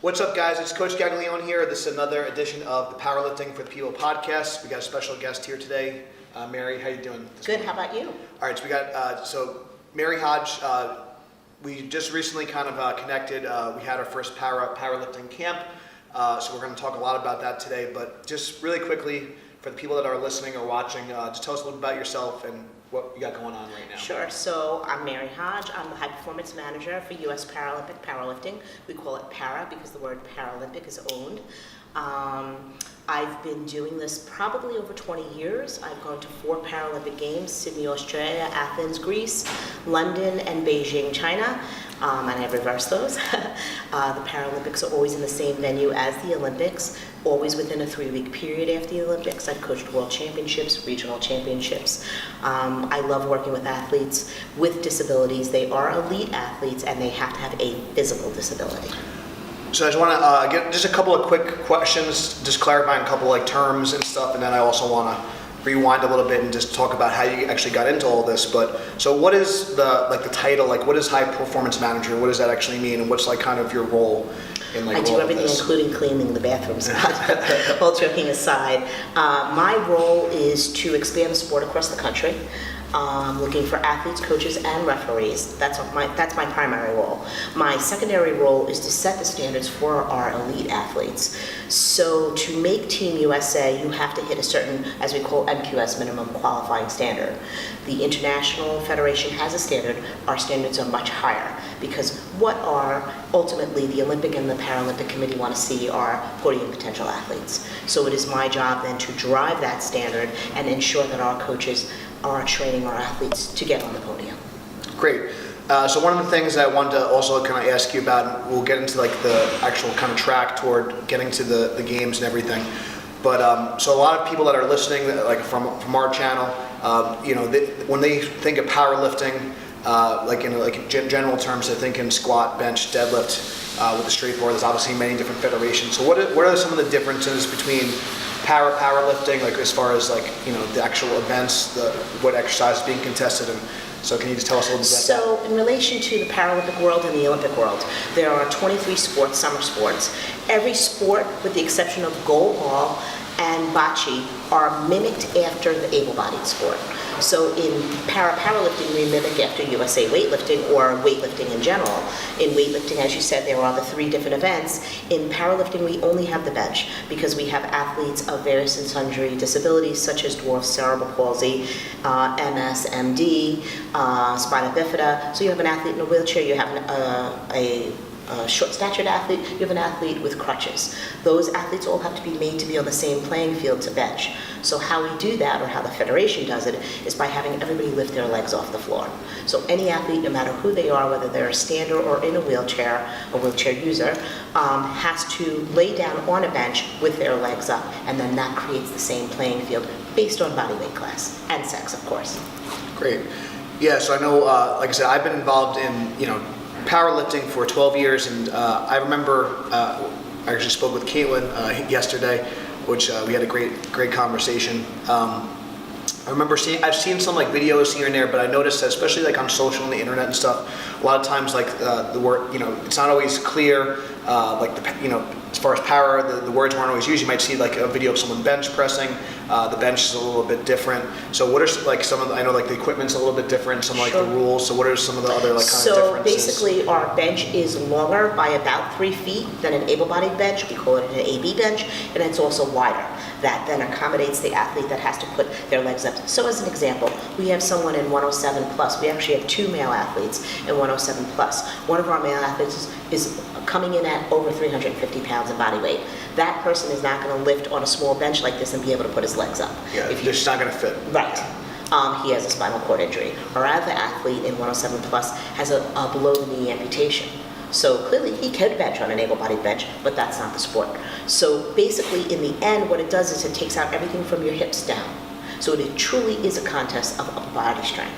What's up, guys? It's Coach Gaglione here. This is another edition of the Powerlifting for the People podcast. We got a special guest here today. Mary, how you doing? Good. How about you? All right. So we got Mary Hodge. We just recently kind of connected. We had our first powerlifting camp. So we're going to talk a lot about that today. But just really quickly, for the people that are listening or watching, just tell us a little bit about yourself and what you got going on right now. Sure. So I'm Mary Hodge. I'm the High Performance Manager for U.S. Paralympic Powerlifting. We call it Para because the word Paralympic is owned. I've been doing this probably over 20 years. I've gone to 4 Paralympic Games: Sydney, Australia; Athens, Greece; London, and Beijing, China. And I reversed those. The Paralympics are always in the same venue as the Olympics, always within a 3-week period after the Olympics. I've coached world championships, regional championships. I love working with athletes with disabilities. They are elite athletes and they have to have a physical disability. So I just want to get just a couple of quick questions, just clarifying a couple like terms and stuff, and then I also want to rewind a little bit and just talk about how you actually got into all this. But so what is the title? Like, what is high performance manager? What does that actually mean? And what's like kind of your role in like I do everything, including cleaning the bathrooms. All joking aside, my role is to expand the sport across the country. Looking for athletes, coaches, and referees. That's my primary role. My secondary role is to set the standards for our elite athletes. So to make Team USA, you have to hit a certain, as we call MQS, minimum qualifying standard. The International Federation has a standard. Our standards are much higher because what are ultimately the Olympic and the Paralympic Committee want to see are podium potential athletes. So it is my job then to drive that standard and ensure that our coaches are training our athletes to get on the podium. Great. So one of the things that I wanted to also kind of ask you about, and we'll get into like the actual kind of track toward getting to the games and everything. But so a lot of people that are listening, like from our channel, when they think of powerlifting, like in general terms, they're thinking squat, bench, deadlift with the straight bar. There's obviously many different federations. So what are some of the differences between powerlifting, like as far as like the actual events, what exercise is being contested, and so can you just tell us a little bit about that? So in relation to the Paralympic world and the Olympic world, there are 23 sports, summer sports. Every sport, with the exception of goalball and bocce, are mimicked after the able-bodied sport. So in powerlifting, we mimic after USA weightlifting or weightlifting in general. In weightlifting, as you said, there are the 3 different events. In powerlifting, we only have the bench because we have athletes of various and sundry disabilities such as dwarfs, cerebral palsy, MS, MD, spina bifida. So you have an athlete in a wheelchair, you have a short-statured athlete, you have an athlete with crutches. Those athletes all have to be made to be on the same playing field to bench. So how we do that, or how the federation does it, is by having everybody lift their legs off the floor. So any athlete, no matter who they are, whether they're a stander or in a wheelchair user, has to lay down on a bench with their legs up, and then that creates the same playing field based on body weight class and sex, of course. Great. Yeah, so I know, like I said, I've been involved in, powerlifting for 12 years, and I remember I actually spoke with Caitlin yesterday, which we had a great conversation. I remember I've seen some like videos here and there, but I noticed that especially like on social and the internet and stuff, a lot of times like the word, it's not always clear. As far as power, the words weren't always used. You might see like a video of someone bench pressing. The bench is a little bit different. So what are like some of I know like the equipment's a little bit different, some like the rules. So what are some of the other like kind of differences? So basically our bench is longer by about 3 feet than an able-bodied bench. We call it an AB bench, and it's also wider. That then accommodates the athlete that has to put their legs up. So as an example, we have someone in 107 plus. We actually have 2 male athletes in 107 plus. One of our male athletes is coming in at over 350 pounds of body weight. That person is not going to lift on a small bench like this and be able to put his legs up. Yeah, they're just not going to fit. Right. He has a spinal cord injury. Our other athlete in 107 plus has a below-the-knee amputation. So clearly he could bench on an able-bodied bench, but that's not the sport. So basically in the end, what it does is it takes out everything from your hips down. So it truly is a contest of upper body strength.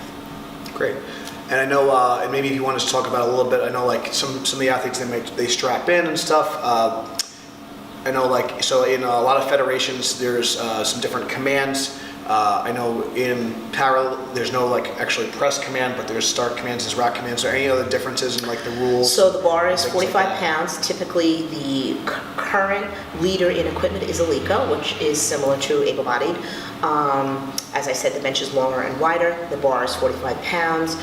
Great. And I know, and maybe if you want to talk about it a little bit, I know like some of the athletes, they strap in and stuff. I know like, so in a lot of federations, there's some different commands I know in para, there's no like actually press command, but there's start commands, there's rack commands. Are there any other differences in like the rules? So the bar is Things 45 like that? pounds. Typically, the current leader in equipment is a Leica, which is similar to able-bodied. As I said, the bench is longer and wider. The bar is 45 pounds.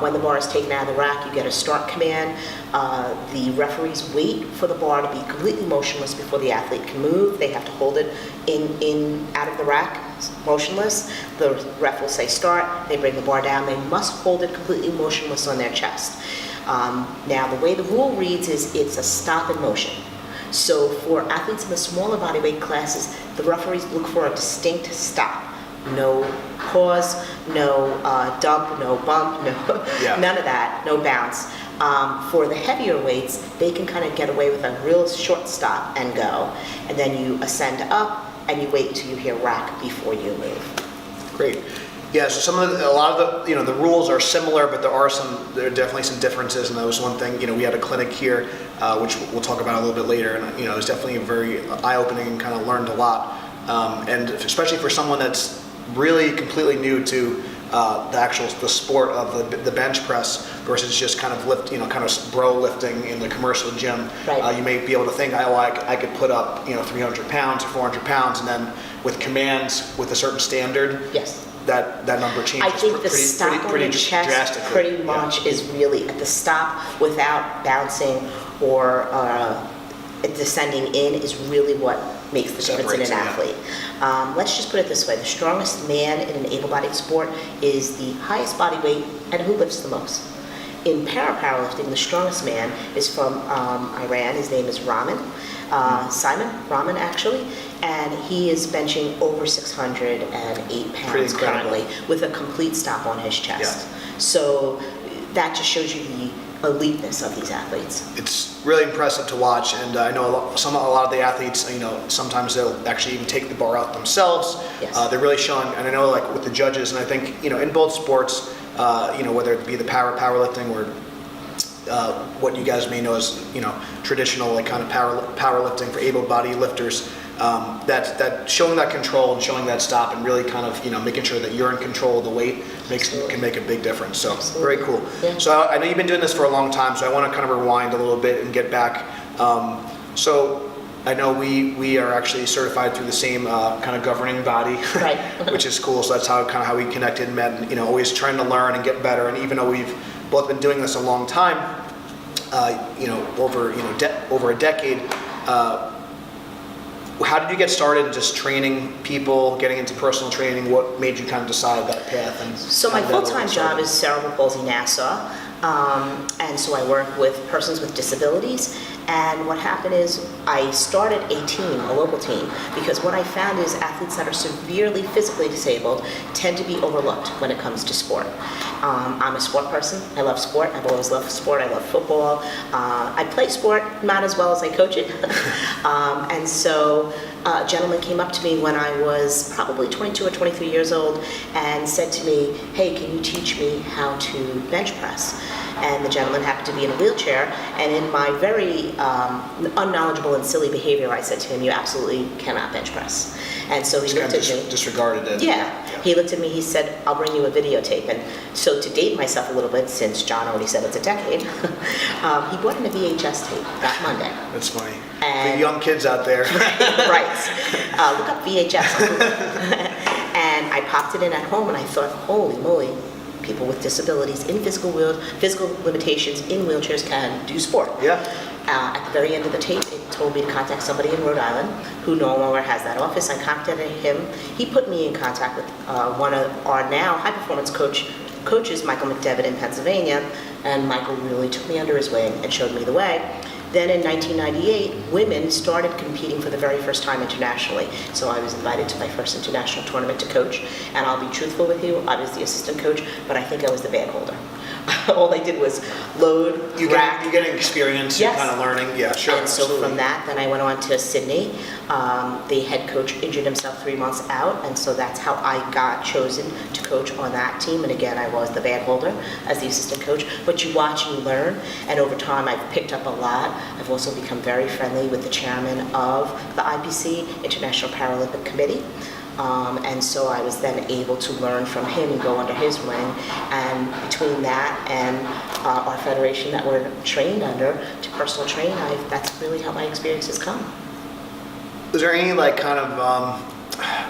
When the bar is taken out of the rack, you get a start command. The referees wait for the bar to be completely motionless before the athlete can move. They have to hold it out of the rack, motionless. The ref will say start. They bring the bar down. They must hold it completely motionless on their chest. Now, the way the rule reads is it's a stop in motion. So for athletes in the smaller body weight classes, the referees look for a distinct stop. No pause, no dump, no bump, none of that, no bounce. For the heavier weights, they can kind of get away with a real short stop and go. And then you ascend up and you wait until you hear rack before you move. Great. Yeah, so a lot of the, the rules are similar, but there are definitely some differences, and that was one thing, we had a clinic here, which we'll talk about a little bit later, and, it was definitely very eye-opening and kind of learned a lot. And especially for someone that's really completely new to the sport of the bench press versus just kind of kind of bro lifting in the commercial gym. Right. You may be able to think, I could put up, 300 pounds or 400 pounds, and then with commands with a certain standard. Yes. That number changes. I think the stop on your chest pretty much is really at the stop without bouncing or descending in is really what makes the difference in an athlete. Let's just put it this way. The strongest man in an able-bodied sport is the highest body weight and who lifts the most. In powerlifting, the strongest man is from Iran. His name is Simon Rahman actually, and he is benching over 608 pounds currently with a complete stop on his chest. Yeah. So that just shows you the eliteness of these athletes. It's really impressive to watch, and I know a lot of the athletes, sometimes they'll actually even take the bar out themselves. Yes. They're really showing, and I know like with the judges, and I think in both sports, whether it be the powerlifting or what you guys may know as traditional like kind of powerlifting for able-bodied lifters, that showing that control and showing that stop and really kind of making sure that you're in control of the weight can make a big difference. So Absolutely. Very cool. Yeah. So I know you've been doing this for a long time, so I want to kind of rewind a little bit and get back. So I know we are actually certified through the same kind of governing body, right. which is cool. So that's how we connected and met, and always trying to learn and get better. And even though we've both been doing this a long time, over a decade. How did you get started just training people, getting into personal training? What made you kind of decide that path? So my full-time job is cerebral palsy Nassau, and so I work with persons with disabilities. And what happened is I started a team, a local team, because what I found is athletes that are severely physically disabled tend to be overlooked when it comes to sport. I'm a sport person. I love sport. I've always loved sport. I love football. I play sport, not as well as I coach it. And so a gentleman came up to me when I was probably 22 or 23 years old and said to me, hey, can you teach me how to bench press? And the gentleman happened to be in a wheelchair, and in my very unknowledgeable and silly behavior, I said to him, you absolutely cannot bench press. And so he looked at me. Disregarded it. Yeah. He looked at me, he said, I'll bring you a videotape. And so to date myself a little bit, since John already said it's a decade, he brought in a VHS tape that Monday. That's funny. And the young kids out there. right. Look up VHS. And I popped it in at home, and I thought, holy moly, people with disabilities in physical limitations in wheelchairs can do sport. Yeah. At the very end of the tape, it told me to contact somebody in Rhode Island who no longer has that office. I contacted him. He put me in contact with one of our now high-performance coaches, Michael McDevitt in Pennsylvania, and Michael really took me under his wing and showed me the way. Then in 1998, women started competing for the very first time internationally. So I was invited to my first international tournament to coach. And I'll be truthful with you, I was the assistant coach, but I think I was the bag holder. All I did was load, rack. You're getting experience, yes. You're kind of learning. Yeah, sure. And so absolutely. from that, then I went on to Sydney. The head coach injured himself 3 months out, and so that's how I got chosen to coach on that team. And again, I was the bag holder as the assistant coach. But you watch and you learn, and over time I've picked up a lot. I've also become very friendly with the chairman of the IPC, International Paralympic Committee. And so I was then able to learn from him and go under his wing. And between that and our federation that we're trained under to personal train, that's really how my experience has come. Was there any like kind of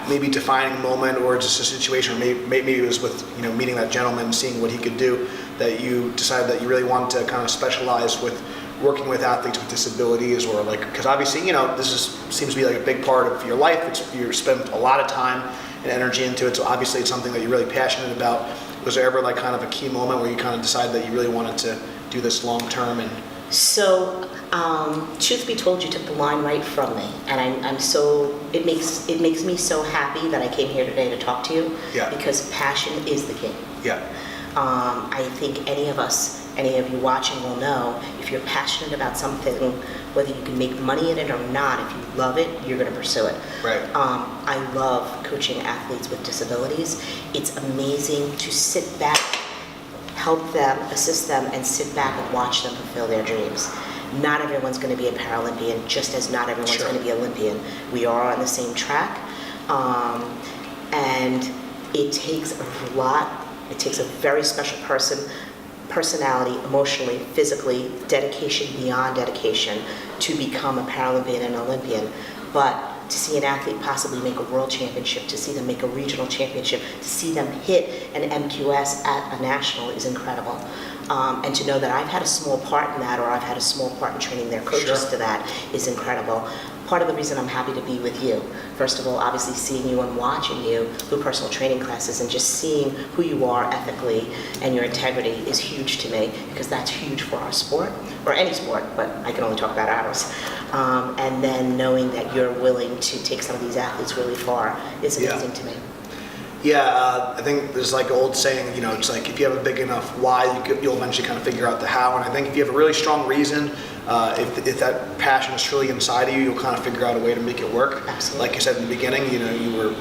maybe defining moment or just a situation, or maybe it was with meeting that gentleman, seeing what he could do, that you decided that you really wanted to kind of specialize with working with athletes with disabilities, or like, because obviously seems to be like a big part of your life. You spend a lot of time and energy into it, so obviously it's something that you're really passionate about. Was there ever like kind of a key moment where you kind of decided that you really wanted to do this long term? And so, truth be told, you took the line right from me, and it makes me so happy that I came here today to talk to you. Yeah. Because passion is the key. Yeah. I think any of you watching will know, if you're passionate about something, whether you can make money in it or not, if you love it, you're going to pursue it. Right. I love coaching athletes with disabilities. It's amazing to sit back, help them, assist them, and sit back and watch them fulfill their dreams. Not everyone's going to be a Paralympian, just as not everyone's Sure. going to be Olympian. We are on the same track, and it takes a lot. It takes a very special personality, emotionally, physically, dedication beyond dedication to become a Paralympian and Olympian. But to see an athlete possibly make a world championship, to see them make a regional championship, to see them hit an MQS at a national is incredible. And to know that I've had a small part in that, or I've had a small part in training their coaches Sure. to that, is incredible. Part of the reason I'm happy to be with you, first of all, obviously seeing you and watching you through personal training classes and just seeing who you are ethically and your integrity is huge to me, because that's huge for our sport, or any sport, but I can only talk about ours. And then knowing that you're willing to take some of these athletes really far is amazing to me. Yeah, I think there's like an old saying, it's like if you have a big enough why, you'll eventually kind of figure out the how. And I think if you have a really strong reason, if that passion is truly inside of you, you'll kind of figure out a way to make it work. Absolutely. Like you said in the beginning, you were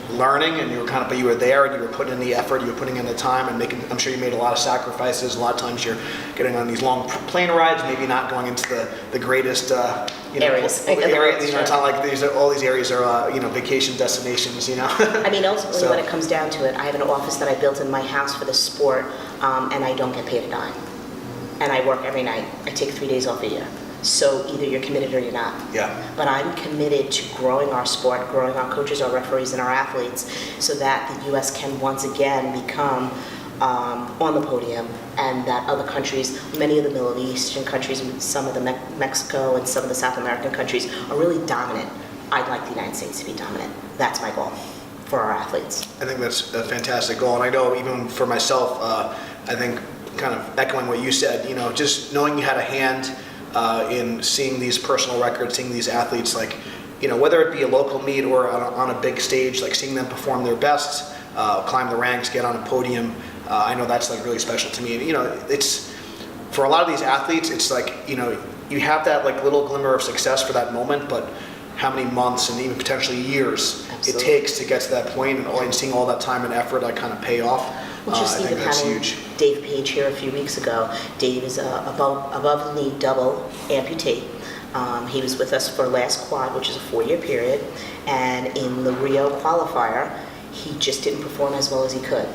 learning and but you were there and you were putting in the effort, you were putting in the time and I'm sure you made a lot of sacrifices. A lot of times you're getting on these long plane rides, maybe not going into the greatest, areas. It's not like all these areas are, vacation destinations, I mean, ultimately, So- when it comes down to it, I have an office that I built in my house for the sport, and I don't get paid a dime. And I work every night. I take 3 days off a year. So either you're committed or you're not. Yeah. But I'm committed to growing our sport, growing our coaches, our referees, and our athletes, so that the U.S. can once again become on the podium, and that other countries, many of the Middle Eastern countries, some of the Mexico and some of the South American countries are really dominant. I'd like the United States to be dominant. That's my goal for our athletes. I think that's a fantastic goal, and I know even for myself, I think kind of echoing what you said, just knowing you had a hand in seeing these personal records, seeing these athletes, like, whether it be a local meet or on a big stage, like seeing them perform their best, climb the ranks, get on a podium, I know that's like really special to me. And, it's for a lot of these athletes, it's like, you have that like little glimmer of success for that moment, but how many months and even potentially years Absolutely. it takes to get to that point, and seeing all that time and effort like kind of pay off. Well, just I even think that's having huge. Dave Page here a few weeks ago. Dave is above the knee double amputee. He was with us for last quad, which is a 4-year period, and in the Rio qualifier, he just didn't perform as well as he could.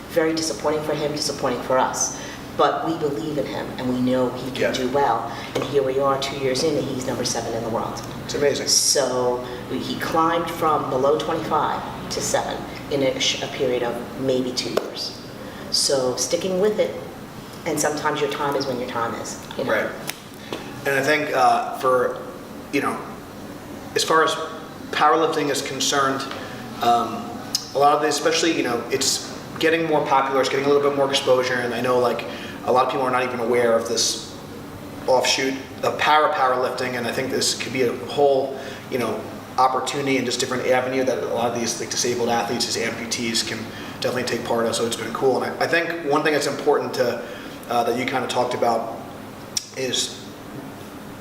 Very disappointing for him, disappointing for us. But we believe in him, and we know he can do well. And here we are 2 years in, and he's number 7 in the world. It's amazing. So he climbed from below 25 to 7 in a period of maybe 2 years. So sticking with it, and sometimes your time is when your time is. Right. And I think for, as far as powerlifting is concerned, a lot of this, especially, it's getting more popular, it's getting a little bit more exposure, and I know like a lot of people are not even aware of this offshoot of powerlifting, and I think this could be a whole, opportunity and just different avenue that a lot of these like disabled athletes, as amputees, can definitely take part of. So it's been cool, and I think one thing that's important to that you kind of talked about is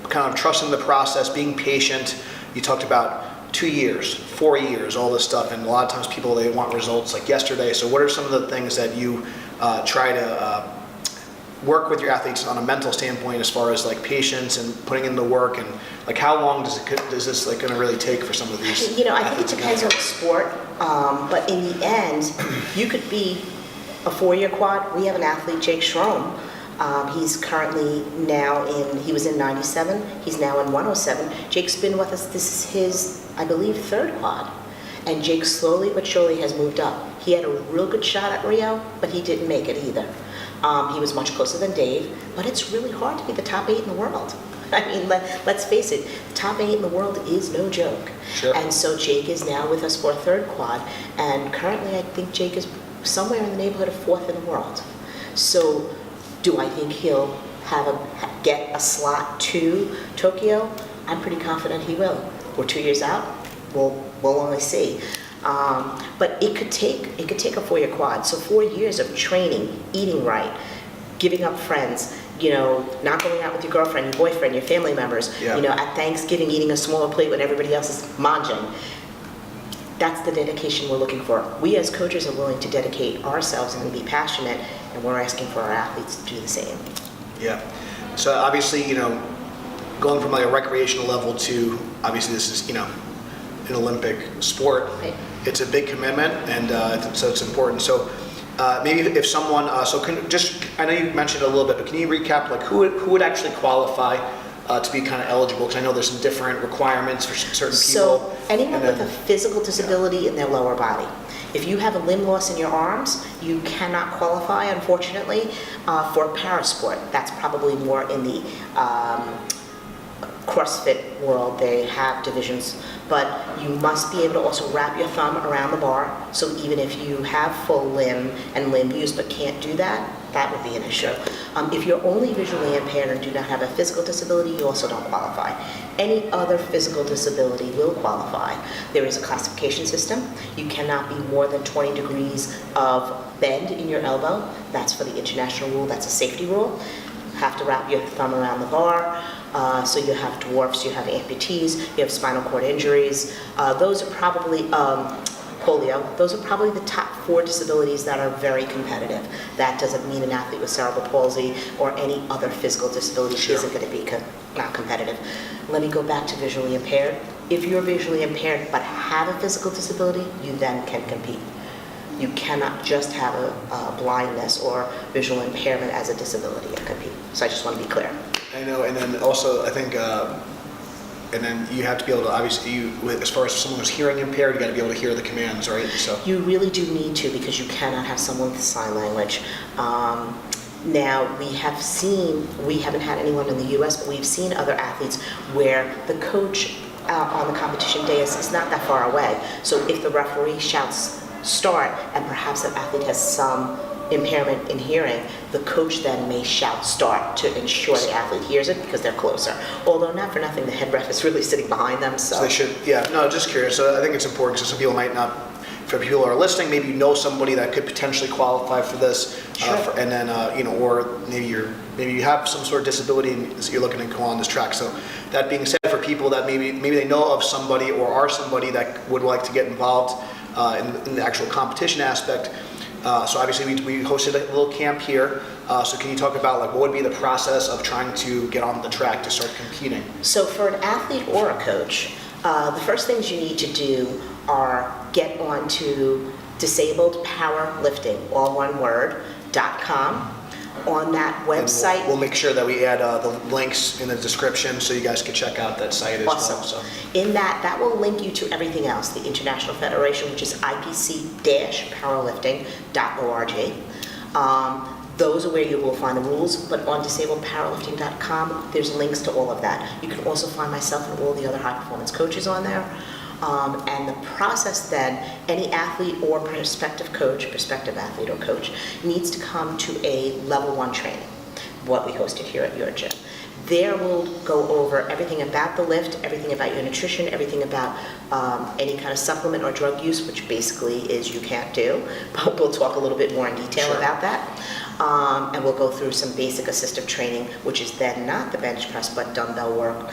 kind of trusting the process, being patient. You talked about 2 years, 4 years, all this stuff, and a lot of times people, they want results like yesterday. So what are some of the things that you try to work with your athletes on a mental standpoint as far as like patience and putting in the work, and like how long does this like going to really take for some of these? I think it depends on the sport, but in the end, you could be a 4-year quad. We have an athlete, Jake Schromm. He's currently now he was in 97, he's now in 107. Jake's been with us, this is his, I believe, 3rd quad. And Jake slowly but surely has moved up. He had a real good shot at Rio, but he didn't make it either. He was much closer than Dave, but it's really hard to be the top 8 in the world. I mean, let's face it, the top 8 in the world is no joke. Sure. And so Jake is now with us for a 3rd quad, and currently I think Jake is somewhere in the neighborhood of 4th in the world. So do I think he'll get a slot to Tokyo? I'm pretty confident he will. We're 2 years out, we'll only see. But it could take a 4-year quad. So 4 years of training, eating right, giving up friends, not going out with your girlfriend, your boyfriend, your family members, Yeah. At Thanksgiving eating a smaller plate when everybody else is manjing. That's the dedication we're looking for. We as coaches are willing to dedicate ourselves and be passionate, and we're asking for our athletes to do the same. Yeah. So obviously, going from like a recreational level to obviously this is, an Olympic sport. Right. It's a big commitment, and so it's important. So maybe if someone, I know you mentioned it a little bit, but can you recap like who would actually qualify to be kind of eligible? Because I know there's some different requirements for certain people. So anyone with a physical disability in their lower body. If you have a limb loss in your arms, you cannot qualify, unfortunately, for parasport. That's probably more in the CrossFit world. They have divisions, but you must be able to also wrap your thumb around the bar. So even if you have full limb and limb use but can't do that, that would be an issue. If you're only visually impaired and do not have a physical disability, you also don't qualify. Any other physical disability will qualify. There is a classification system. You cannot be more than 20 degrees of bend in your elbow. That's for the international rule. That's a safety rule. Have to wrap your thumb around the bar. So you have dwarfs, you have amputees, you have spinal cord injuries. Those are probably polio. Those are probably the top 4 disabilities that are very competitive. That doesn't mean an athlete with cerebral palsy or any other physical disability isn't going to be not competitive. Let me go back to visually impaired. If you're visually impaired but have a physical disability, you then can compete. You cannot just have a blindness or visual impairment as a disability and compete. So I just want to be clear. I know, and then also I think, and then you have to be able to, obviously, as far as someone who's hearing impaired, you got to be able to hear the commands, right? So you really do need to, because you cannot have someone with sign language. Now, we haven't had anyone in the U.S., but we've seen other athletes where the coach on the competition dais is not that far away. So if the referee shouts start, and perhaps that athlete has some impairment in hearing, the coach then may shout start to ensure the athlete hears it because they're closer. Although not for nothing, the head ref is really sitting behind them. So they should, just curious. So I think it's important because some people might not, for people who are listening, maybe you know somebody that could potentially qualify for this, Sure. And then or maybe you have some sort of disability and so you're looking to go on this track. So that being said, for people that maybe they know of somebody or are somebody that would like to get involved in the actual competition aspect. So obviously we hosted a little camp here. So can you talk about like what would be the process of trying to get on the track to start competing? So for an athlete or a coach, the first things you need to do are get onto disabledpowerlifting.com. On that website, and we'll make sure that we add the links in the description so you guys can check out that site as awesome. well. So. In that will link you to everything else, the International Federation, which is ipc-powerlifting.org. Those are where you will find the rules, but on disabledpowerlifting.com, there's links to all of that. You can also find myself and all the other high-performance coaches on there. And the process then, any athlete or prospective athlete or coach, needs to come to a level 1 training, what we hosted here at your gym. There we'll go over everything about the lift, everything about your nutrition, everything about any kind of supplement or drug use, which basically is you can't do, but we'll talk a little bit more in detail Sure. about that. And we'll go through some basic assistive training, which is then not the bench press, but dumbbell work,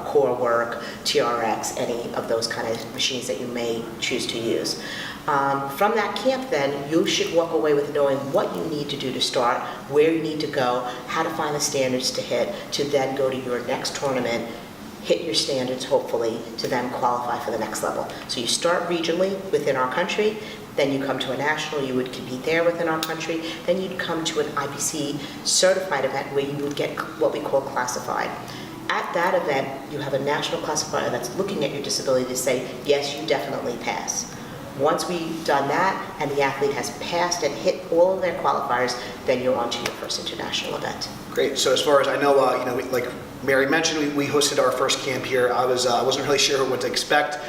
core work, TRX, any of those kind of machines that you may choose to use. From that camp then, you should walk away with knowing what you need to do to start, where you need to go, how to find the standards to hit, to then go to your next tournament, hit your standards hopefully, to then qualify for the next level. So you start regionally within our country, then you come to a national, you would compete there within our country, then you'd come to an IPC certified event where you would get what we call classified. At that event, you have a national classifier that's looking at your disability to say, yes, you definitely pass. Once we've done that and the athlete has passed and hit all of their qualifiers, then you're on to your first international event. Great. So as far as I know, like Mary mentioned, we hosted our first camp here. I wasn't really sure what to expect.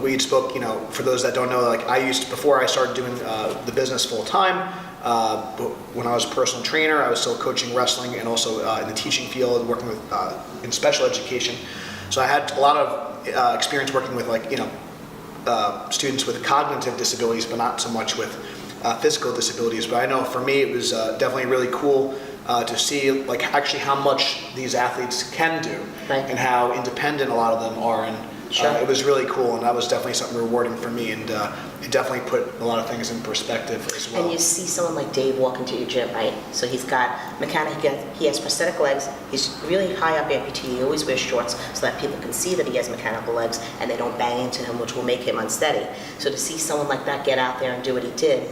We had spoke, for those that don't know, like before I started doing the business full time, when I was a personal trainer, I was still coaching wrestling and also in the teaching field, working with in special education. So I had a lot of experience working with students with cognitive disabilities, but not so much with physical disabilities. But I know for me, it was definitely really cool to see actually how much these athletes can do, right, and how independent a lot of them are. And sure, it was really cool, and that was definitely something rewarding for me, and it definitely put a lot of things in perspective as well. And you see someone like Dave walk into your gym, right? So he's got he has prosthetic legs, he's really high up amputee, he always wears shorts so that people can see that he has mechanical legs and they don't bang into him, which will make him unsteady. So to see someone like that get out there and do what he did,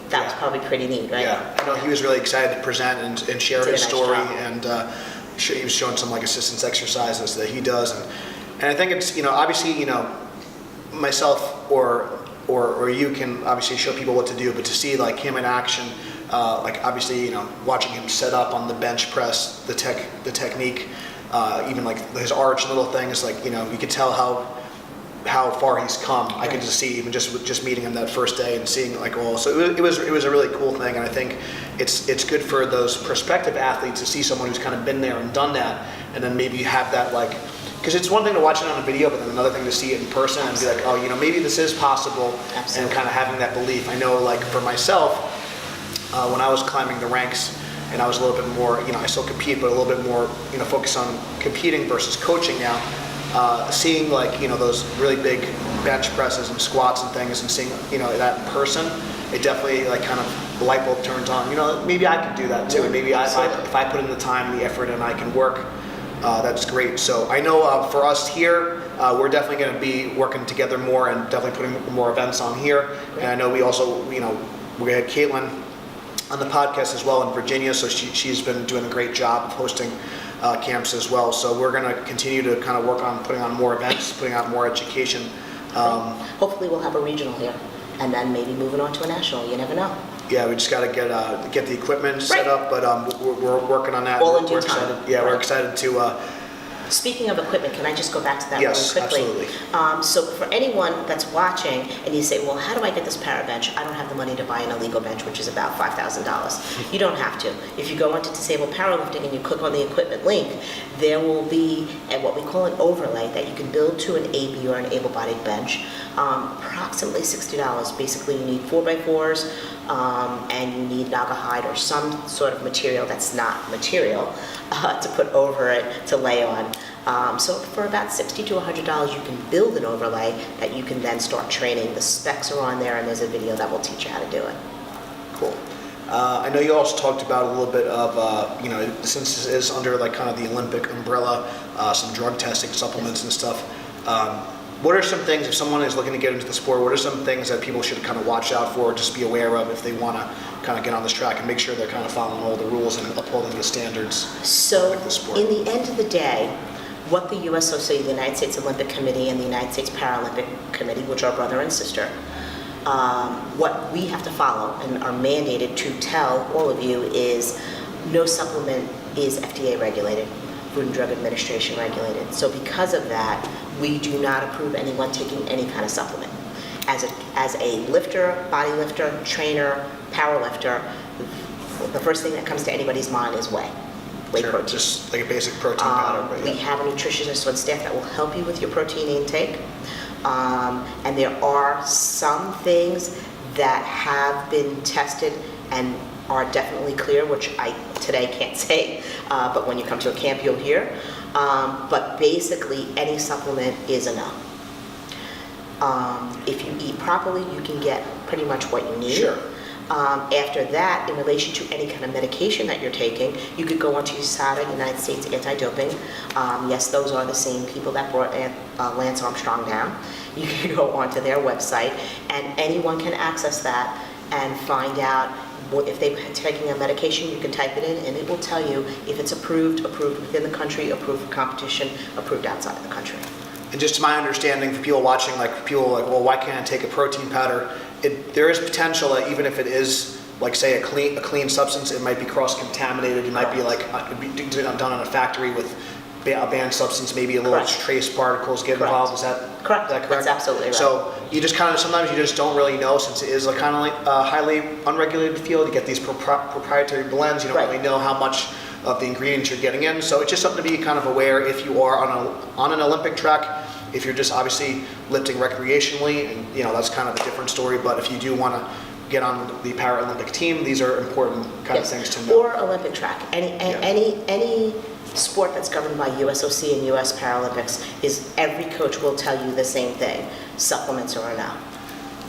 that was probably pretty neat, right? Yeah, I know he was really excited to present and share his story, and he was showing some assistance exercises that he does, and I think it's obviously myself or you can obviously show people what to do, but to see him in action, obviously watching him set up on the bench press, the technique, even his arch and little things, you could tell how far he's come. I could just see even just meeting him that first day and seeing so it was a really cool thing, and I think it's good for those prospective athletes to see someone who's kind of been there and done that, and then maybe have that because it's one thing to watch it on a video, but then another thing to see it in person and be like, oh, maybe this is possible. Absolutely. And kind of having that belief. I know, for myself, when I was climbing the ranks, and I was a little bit more, I still compete, but a little bit more, focused on competing versus coaching now. Seeing those really big bench presses and squats and things, and seeing that in person, it definitely kind of the light bulb turns on. Maybe I could do that too. Maybe if I put in the time and the effort and I can work. That's great. So I know for us here, we're definitely going to be working together more and definitely putting more events on here. And I know we also, we had Caitlin on the podcast as well in Virginia, so she's been doing a great job of hosting camps as well. So we're going to continue to kind of work on putting on more events, putting out more education. Hopefully we'll have a regional here, and then maybe moving on to a national. You never know. Yeah, we just got to get the equipment set up, but we're working on that. All in due time. We're excited to. Speaking of equipment, can I just go back to that really quickly? Absolutely. So for anyone that's watching and you say, well, how do I get this para bench? I don't have the money to buy an illegal bench, which is about $5,000. You don't have to. If you go into Disabled Powerlifting and you click on the equipment link, there will be what we call an overlay that you can build to an AB or an able-bodied bench. Approximately $60. Basically, you need 4x4s, and you need naga hide or some sort of material that's not material to put over it to lay on. So for about $60 to $100, you can build an overlay that you can then start training. The specs are on there, and there's a video that will teach you how to do it. Cool. I know you also talked about a little bit of, since this is under kind of the Olympic umbrella, some drug testing, supplements and stuff. What are some things, if someone is looking to get into the sport, what are some things that people should kind of watch out for, just be aware of if they want to kind of get on this track and make sure they're kind of following all the rules and upholding the standards So, the sport? In the end of the day, what the USOC, the United States Olympic Committee, and the United States Paralympic Committee, which are brother and sister, what we have to follow and are mandated to tell all of you is no supplement is FDA regulated, Food and Drug Administration regulated. So because of that, we do not approve anyone taking any kind of supplement. As a lifter, body lifter, trainer, power lifter, the first thing that comes to anybody's mind is whey protein. Just like a basic protein powder. But We have a nutritionist on staff that will help you with your protein intake. And there are some things that have been tested and are definitely clear, which I today can't say, but when you come to a camp, you'll hear. But basically, any supplement is a no. If you eat properly, you can get pretty much what you need. Sure. After that, in relation to any kind of medication that you're taking, you could go onto USADA, United States Anti-Doping. Yes, those are the same people that brought Lance Armstrong down. You can go onto their website, and anyone can access that and find out if they're taking a medication. You can type it in, and it will tell you if it's approved within the country, approved for competition, approved outside of the country. And just to my understanding, for people watching, like people are like, well, why can't I take a protein powder? There is potential that even if it is, like say, a clean substance, it might be cross-contaminated. It might be like done in a factory with a banned substance, maybe a little trace particles get involved. Is that correct? Is that correct? That's absolutely right. So you just sometimes you just don't really know, since it is a kind of like a highly unregulated field. You get these proprietary blends. You don't really know how much of the ingredients you're getting in. So it's just something to be kind of aware if you are on an Olympic track. If you're just obviously lifting recreationally, and that's kind of a different story. But if you do want to get on the Paralympic team, these are important kind of things to know. Or Olympic track. Any sport that's governed by USOC and US Paralympics is every coach will tell you the same thing: supplements are a no.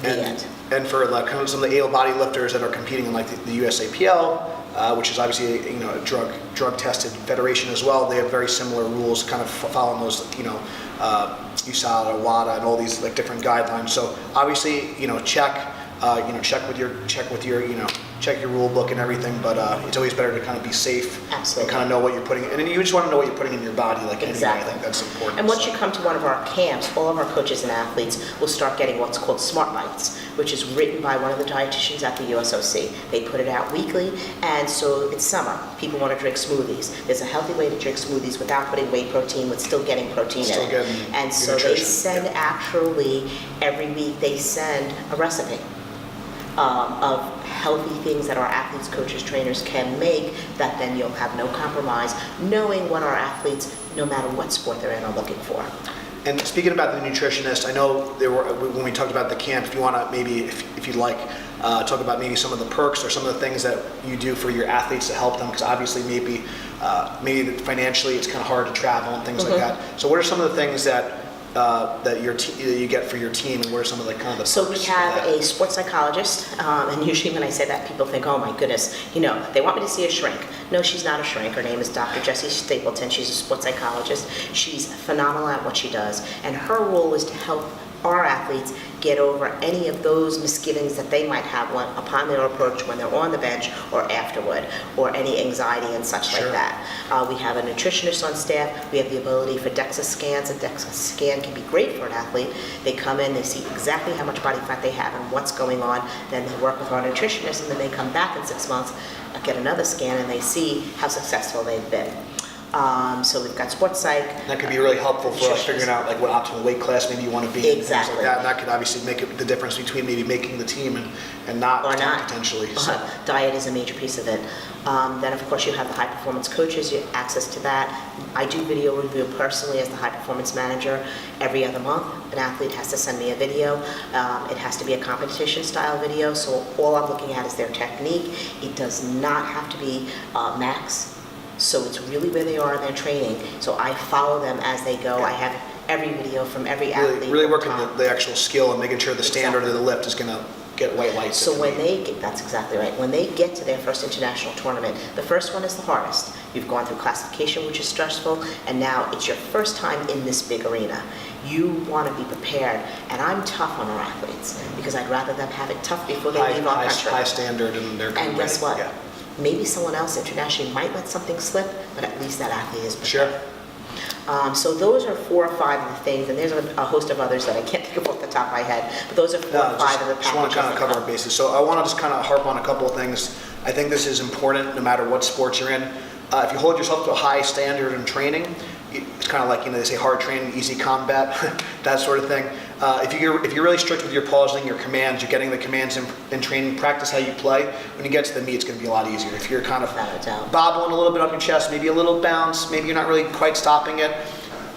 The end. And for like some of the able-bodied lifters that are competing in like the USAPL, which is obviously a drug-tested federation as well, they have very similar rules, kind of following those USADA, WADA, and all these like different guidelines. So obviously check your rule book and everything, but it's always better to kind of be safe. Absolutely. And kind of know what you're putting in. And you just want to know what you're putting in your body, like exactly. Anyway, I think that's important. And once you come to one of our camps, all of our coaches and athletes will start getting what's called Smart Bites, which is written by one of the dietitians at the USOC. They put it out weekly, and so it's summer. People want to drink smoothies. There's a healthy way to drink smoothies without putting whey protein, but still getting protein in it. And so nutrition. they send actually, every week they send a recipe of healthy things that our athletes, coaches, trainers can make, that then you'll have no compromise, knowing what our athletes, no matter what sport they're in, are looking for. And speaking about the nutritionist, I know when we talked about the camp, if you want to maybe, if you'd like, talk about maybe some of the perks or some of the things that you do for your athletes to help them, because obviously maybe financially it's kind of hard to travel and things like that. So what are some of the things that you get for your team, and what are some of the kind of the So we have a sports psychologist, and usually when I say that, people think, oh my goodness, they want me to see a shrink. No, she's not a shrink. Her name is Dr. Jesse Stapleton. She's a sports psychologist. She's phenomenal at what she does, and her role is to help our athletes get over any of those misgivings that they might have upon their approach when they're on the bench or afterward, or any anxiety and such like that. We have a nutritionist on staff. We have the ability for Dexa Scans. A Dexa Scan can be great for an athlete. They come in, they see exactly how much body fat they have and what's going on. Then they work with our nutritionist, and then they come back in 6 months, get another scan, and they see how successful they've been. So we've got sports psych. That could be really helpful for us figuring out like what optimal weight class maybe you want to be in. Exactly. Things like that. And that could obviously make the difference between maybe making the team and not, or not potentially. So. Diet is a major piece of it. Then of course you have the high performance coaches. You have access to that. I do video review personally as the high performance manager. Every other month, an athlete has to send me a video. It has to be a competition style video. So all I'm looking at is their technique. It does not have to be max. So it's really where they are in their training. So I follow them as they go. I have every video from every athlete. Really working the actual skill and making sure the standard of the lift is going to get white lights. So when they get, that's exactly right. When they get to their first international tournament, the first one is the hardest. You've gone through classification, which is stressful, and now it's your first time in this big arena. You want to be prepared, and I'm tough on our athletes because I'd rather them have it tough before they leave our country. High standard, and they're and guess what? Yeah. Maybe someone else internationally might let something slip, but at least that athlete is prepared. Sure. So those are 4 or 5 of the things, and there's a host of others that I can't think of off the top of my head, but those are 4 or 5 of the packages. Just want to kind of cover our bases. So I want to just kind of harp on a couple of things. I think this is important no matter what sports you're in. If you hold yourself to a high standard in training, it's kind of like, they say hard training, easy combat, that sort of thing. If you're really strict with your pausing, your commands, you're getting the commands in training, practice how you play. When you get to the meet, it's going to be a lot easier. If you're kind of bobbling a little bit on your chest, maybe a little bounce, maybe you're not really quite stopping it,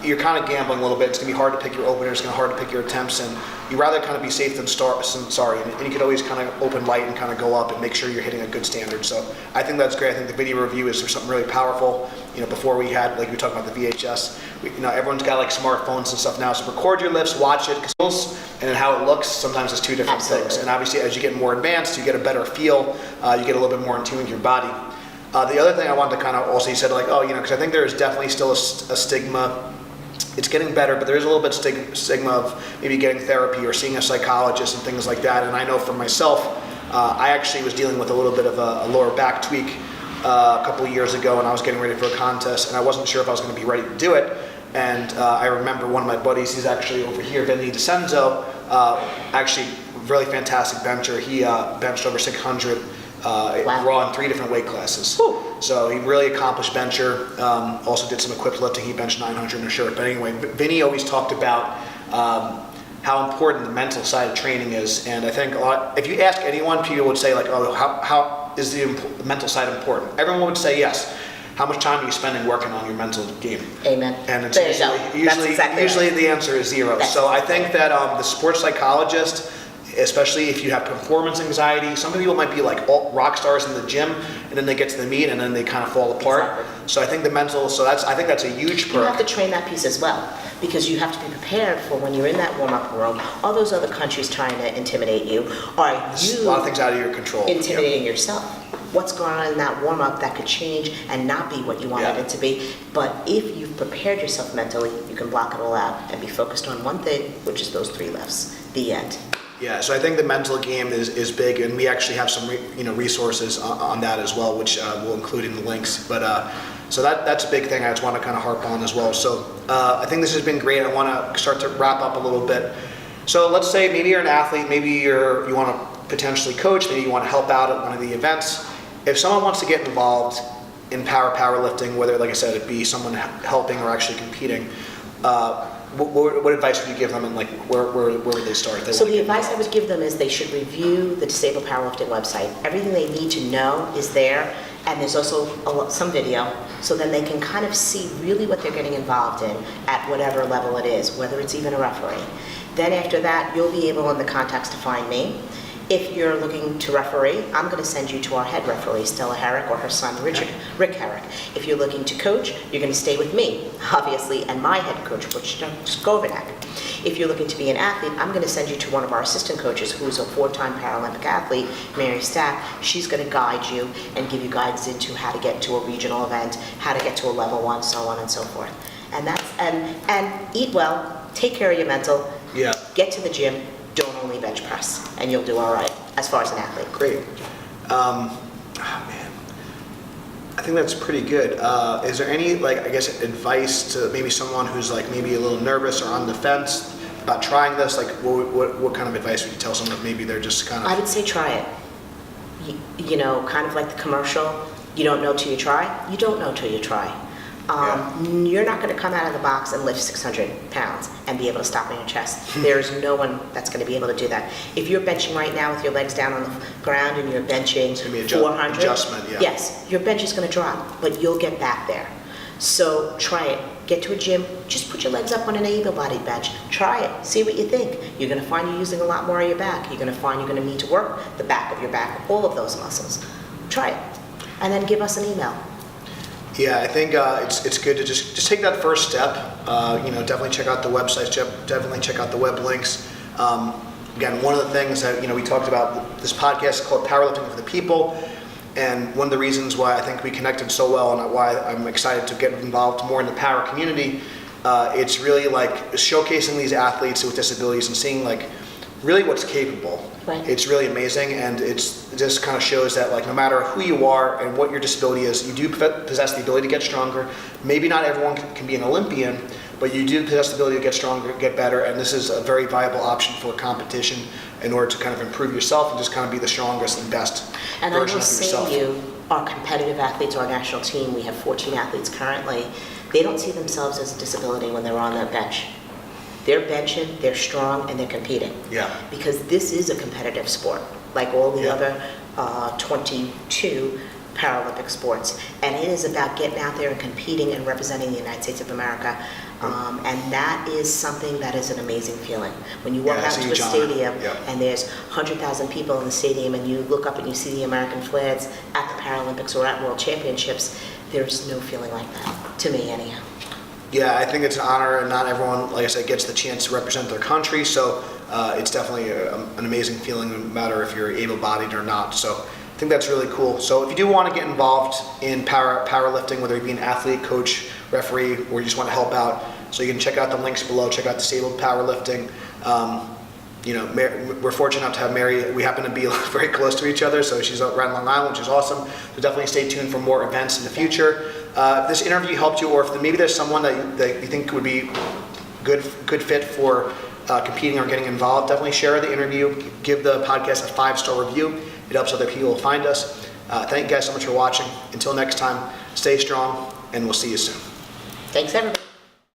you're kind of gambling a little bit. It's going to be hard to pick your openers, it's going to be hard to pick your attempts, and you'd rather kind of be safe than sorry. And you could always kind of open light and kind of go up and make sure you're hitting a good standard. So I think that's great. I think the video review is something really powerful. Before we had, like we talked about the VHS, everyone's got like smartphones and stuff now. So record your lifts, watch it, and then how it looks, sometimes it's two different things. And obviously as you get more advanced, you get a better feel, you get a little bit more in tune with your body. The other thing I wanted to kind of also, you said like, because I think there is definitely still a stigma. It's getting better, but there is a little bit stigma of maybe getting therapy or seeing a psychologist and things like that. And I know for myself, I actually was dealing with a little bit of a lower back tweak a couple of years ago, and I was getting ready for a contest, and I wasn't sure if I was going to be ready to do it. And I remember one of my buddies, he's actually over here, Vinny DeCenzo, actually really fantastic bencher. He benched over 600 raw in 3 different weight classes. Whew. So he really accomplished bencher. Also did some equipped lifting. He benched 900 in a shirt. But anyway, Vinny always talked about how important the mental side of training is. And I think if you ask anyone, people would say like, how is the mental side important? Everyone would say yes. How much time are you spending working on your mental game? Amen. And it's usually the answer is 0. So I think that the sports psychologist, especially if you have performance anxiety, some people might be like rock stars in the gym, and then they get to the meet and then they kind of fall apart. Exactly. So I think I think that's a huge perk. You have to train that piece as well, because you have to be prepared for when you're in that warm-up room, all those other countries trying to intimidate you, are you a lot of things out of your control. Intimidating yourself. What's going on in that warm-up that could change and not be what you wanted it to be. But if you've prepared yourself mentally, you can block it all out and be focused on one thing, which is those 3 lifts. The end. Yeah, so I think the mental game is big, and we actually have some resources on that as well, which we'll include in the links. But so that's a big thing I just want to kind of harp on as well. So I think this has been great. I want to start to wrap up a little bit. So let's say maybe you're an athlete, maybe you want to potentially coach, maybe you want to help out at one of the events. If someone wants to get involved in powerlifting, whether, like I said, it be someone helping or actually competing, what advice would you give them, and like where would they start? So the advice I would give them is they should review the Disabled Powerlifting website. Everything they need to know is there, and there's also some video, so then they can kind of see really what they're getting involved in at whatever level it is, whether it's even a referee. Then after that, you'll be able in the contacts to find me. If you're looking to referee, I'm going to send you to our head referee, Stella Herrick, or her son, Rick Herrick. If you're looking to coach, you're going to stay with me, obviously, and my head coach, Butch Skovanak. If you're looking to be an athlete, I'm going to send you to one of our assistant coaches, who's a 4-time Paralympic athlete, Mary Stack. She's going to guide you and give you guidance into how to get to a regional event, how to get to a level 1, so on and so forth. And and eat well, take care of your mental, get to the gym. Don't only bench press, and you'll do all right as far as an athlete. Great. Man, I think that's pretty good. Is there any, advice to maybe someone who's maybe a little nervous or on the fence about trying this? What kind of advice would you tell someone if maybe they're just kind of... I would say try it. Kind of like the commercial, you don't know till you try. You don't know till you try. You're not going to come out of the box and lift 600 pounds and be able to stop on your chest. There's no one that's going to be able to do that. If you're benching right now with your legs down on the ground and you're benching 400, adjustment, yes, your bench is going to drop, but you'll get back there. So try it. Get to a gym. Just put your legs up on an able-bodied bench. Try it. See what you think. You're going to find you're using a lot more of your back. You're going to find you're going to need to work the back of your back, all of those muscles. Try it. And then give us an email. Yeah, I think it's good to just take that first step. Definitely check out the websites. Definitely check out the web links. Again, one of the things that we talked about, this podcast is called Powerlifting for the People, and one of the reasons why I think we connected so well and why I'm excited to get involved more in the power community. It's really showcasing these athletes with disabilities and seeing really what's capable. Right. It's really amazing, and it just kind of shows that no matter who you are and what your disability is, you do possess the ability to get stronger. Maybe not everyone can be an Olympian, but you do possess the ability to get stronger, get better, and this is a very viable option for competition in order to kind of improve yourself and just kind of be the strongest and best and version of yourself. And I will say to you, our competitive athletes, our national team, we have 14 athletes currently, they don't see themselves as a disability when they're on that bench. They're benching, they're strong, and they're competing. Yeah. Because this is a competitive sport, like all the other 22 Paralympic sports. And it is about getting out there and competing and representing the United States of America. And that is something that is an amazing feeling. When you walk Yeah, out it's a to a huge honor. stadium Yeah. and there's 100,000 people in the stadium and you look up and you see the American flags at the Paralympics or at World Championships, there's no feeling like that, to me anyhow. Yeah, I think it's an honor, and not everyone, like I said, gets the chance to represent their country. So it's definitely an amazing feeling, no matter if you're able-bodied or not. So I think that's really cool. So if you do want to get involved in powerlifting, whether you be an athlete, coach, referee, or you just want to help out, so you can check out the links below. Check out Disabled Powerlifting. You know, we're fortunate enough to have Mary. We happen to be very close to each other, so she's right on Long Island, which is awesome. So definitely stay tuned for more events in the future. If this interview helped you, or if maybe there's someone that you think would be good fit for competing or getting involved, definitely share the interview. Give the podcast a 5-star review. It helps other people find us. Thank you guys so much for watching. Until next time, stay strong, and we'll see you soon. Thanks, everybody.